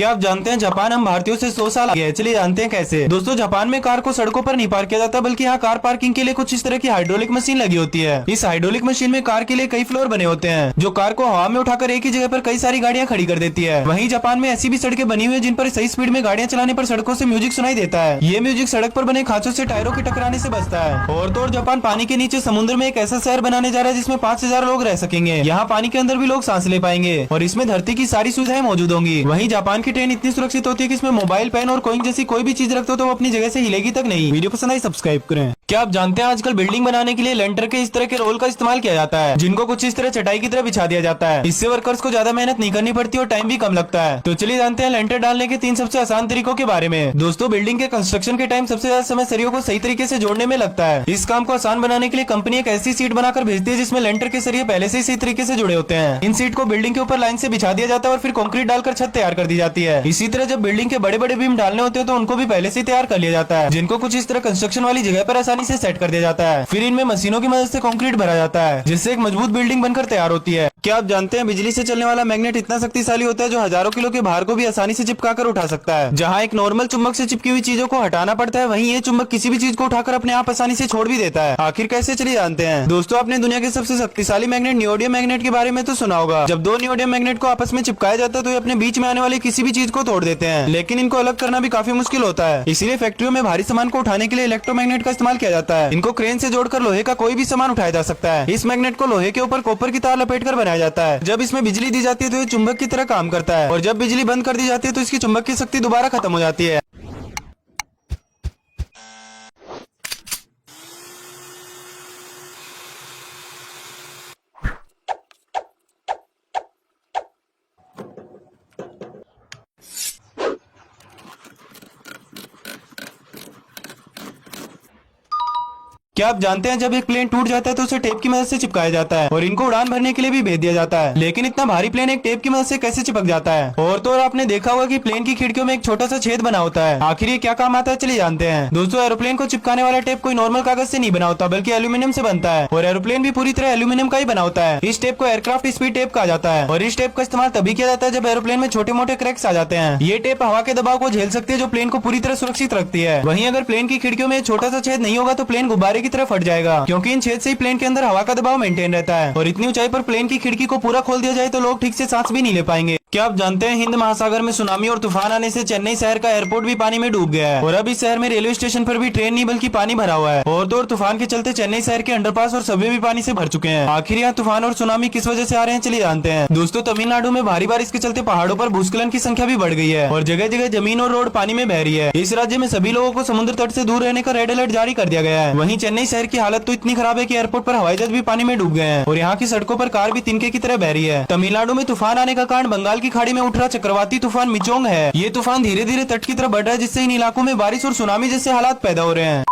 क्या आप जानते हैं जापान हम भारतीयों से 100 साल आगे है। चलिए जानते हैं कैसे। दोस्तों जापान में कार को सड़कों पर नहीं पार्क किया जाता, बल्कि यहाँ कार पार्किंग के लिए कुछ इस तरह की हाइड्रोलिक मशीन लगी होती है। इस हाइड्रोलिक मशीन में कार के लिए कई फ्लोर बने होते हैं, जो कार को हवा में उठाकर एक ही जगह पर कई सारी गाड़ियां खड़ी कर देती है। वहीं जापान में ऐसी भी सड़कें बनी हुई है जिन पर सही स्पीड में गाड़ियां चलाने पर सड़कों से म्यूजिक सुनाई देता है। ये म्यूजिक सड़क पर बने खांचों से टायरों के टकराने से बचता है। और तो और जापान पानी के नीचे समुद्र में एक ऐसा शहर बनाने जा रहा है जिसमें 5000 लोग रह सकेंगे। यहाँ पानी के अंदर भी लोग सांस ले पाएंगे और इसमें धरती की सारी सुविधाएं मौजूद होंगी। वहीं जापान की ट्रेन इतनी सुरक्षित होती है कि इसमें मोबाइल, पेन और कॉइन जैसी कोई भी चीज रखते हो तो वो अपनी जगह से हिलेगी तक नहीं। वीडियो पसंद आई सब्सक्राइब करें। क्या आप जानते हैं आजकल बिल्डिंग बनाने के लिए लेंटर के इस तरह के रोल का इस्तेमाल किया जाता है, जिनको कुछ इस तरह चटाई की तरह बिछा दिया जाता है। इससे वर्कर्स को ज्यादा मेहनत नहीं करनी पड़ती और टाइम भी कम लगता है। तो चलिए जानते हैं लेंटर डालने के 3 सबसे आसान तरीकों के बारे में। दोस्तों बिल्डिंग के कंस्ट्रक्शन के टाइम सबसे ज्यादा समय सरियों को सही तरीके से जोड़ने में लगता है। इस काम को आसान बनाने के लिए कंपनी एक ऐसी सीट बनाकर भेजती है जिसमें लेंटर के सरिये पहले से ही सही तरीके से जुड़े होते हैं। इन सीट को बिल्डिंग के ऊपर लाइन से बिछा दिया जाता है और फिर कंक्रीट डालकर छत तैयार कर दी जाती है। इसी तरह जब बिल्डिंग के बड़े बड़े बीम डालने होते हैं तो उनको भी पहले से तैयार कर लिया जाता है, जिनको कुछ इस तरह कंस्ट्रक्शन वाली जगह पर आसानी से सेट कर दिया जाता है। फिर इनमें मशीनों की मदद से कंक्रीट भरा जाता है, जिससे एक मजबूत बिल्डिंग बनकर तैयार होती है। क्या आप जानते हैं बिजली से चलने वाला मैग्नेट इतना शक्तिशाली होता है जो हजारों किलो के भार को भी आसानी से चिपका कर उठा सकता है। जहाँ एक नॉर्मल चुंबक से चिपकी हुई चीजों को हटाना पड़ता है, वहीं ये चुंबक किसी भी चीज को उठाकर अपने आप आसानी से छोड़ भी देता है। आखिर कैसे, चलिए जानते हैं। दोस्तों आपने दुनिया के सबसे शक्तिशाली मैग्नेट नियोडियम मैग्नेट के बारे में तो सुना होगा। जब 2 नियोडियम मैग्नेट को आपस में चिपकाया जाता है तो ये अपने बीच में आने वाली किसी भी चीज को तोड़ देते हैं, लेकिन इनको अलग करना भी काफी मुश्किल होता है। इसीलिए फैक्ट्रियों में भारी सामान को उठाने के लिए इलेक्ट्रोमैग्नेट का इस्तेमाल किया जाता है। इनको क्रेन से जोड़कर लोहे का कोई भी सामान उठाया जा सकता है। इस मैग्नेट को लोहे के ऊपर कॉपर की तार लपेट कर बनाया जाता है। जब इसमें बिजली दी जाती है तो ये चुंबक की तरह काम करता है, और जब बिजली बंद कर दी जाती है तो इसकी चुंबक की शक्ति दोबारा खत्म हो जाती है। क्या आप जानते हैं जब एक प्लेन टूट जाता है तो उसे टेप की मदद से चिपकाया जाता है और इनको उड़ान भरने के लिए भी भेज दिया जाता है। लेकिन इतना भारी प्लेन एक टेप की मदद से कैसे चिपक जाता है? और तो और आपने देखा होगा कि प्लेन की खिड़कियों में एक छोटा सा छेद बना होता है। आखिर ये क्या काम आता है, चलिए जानते हैं। दोस्तों एरोप्लेन को चिपकाने वाला टेप कोई नॉर्मल कागज से नहीं बना होता, बल्कि एल्यूमिनियम से बनता है, और एरोप्लेन भी पूरी तरह एल्यूमिनियम का ही बना होता है। इस टेप को एयरक्राफ्ट स्पीड टेप कहा जाता है, और इस टेप का इस्तेमाल तभी किया जाता है जब एरोप्लेन में छोटे मोटे क्रैक्स आ जाते हैं। ये टेप हवा के दबाव को झेल सकती है, जो प्लेन को पूरी तरह सुरक्षित रखती है। वहीं अगर प्लेन की खिड़कियों में छोटा सा छेद नहीं होगा तो प्लेन गुब्बारे की तरह फट जाएगा, क्योंकि इन छेद से ही प्लेन के अंदर हवा का दबाव मेंटेन रहता है। और इतनी ऊंचाई पर प्लेन की खिड़की को पूरा खोल दिया जाए तो लोग ठीक से सांस भी नहीं ले पाएंगे। क्या आप जानते हैं हिंद महासागर में सुनामी और तूफान आने से चेन्नई शहर का एयरपोर्ट भी पानी में डूब गया है, और अब इस शहर में रेलवे स्टेशन पर भी ट्रेन नहीं बल्कि पानी भरा हुआ है। और तो और तूफान के चलते चेन्नई शहर के अंडरपास और सबवे भी पानी से भर चुके हैं। आखिर यहाँ तूफान और सुनामी किस वजह से आ रहे हैं, चलिए जानते हैं। दोस्तों तमिलनाडु में भारी बारिश के चलते पहाड़ों पर भूस्खलन की संख्या भी बढ़ गई है और जगह जगह जमीन और रोड पानी में बह रही है। इस राज्य में सभी लोगों को समुद्र तट से दूर रहने का रेड अलर्ट जारी कर दिया गया है। वहीं चेन्नई शहर की हालत तो इतनी खराब है कि एयरपोर्ट पर हवाई जहाज भी पानी में डूब गए हैं और यहाँ की सड़कों पर कार भी तिनके की तरह बह रही है। तमिलनाडु में तूफान आने का कारण बंगाल की खाड़ी में उठ रहा चक्रवाती तूफान मिचोंग है। ये तूफान धीरे धीरे तट की तरफ बढ़ रहा है, जिससे इन इलाकों में बारिश और सुनामी जैसे हालात पैदा हो रहे हैं।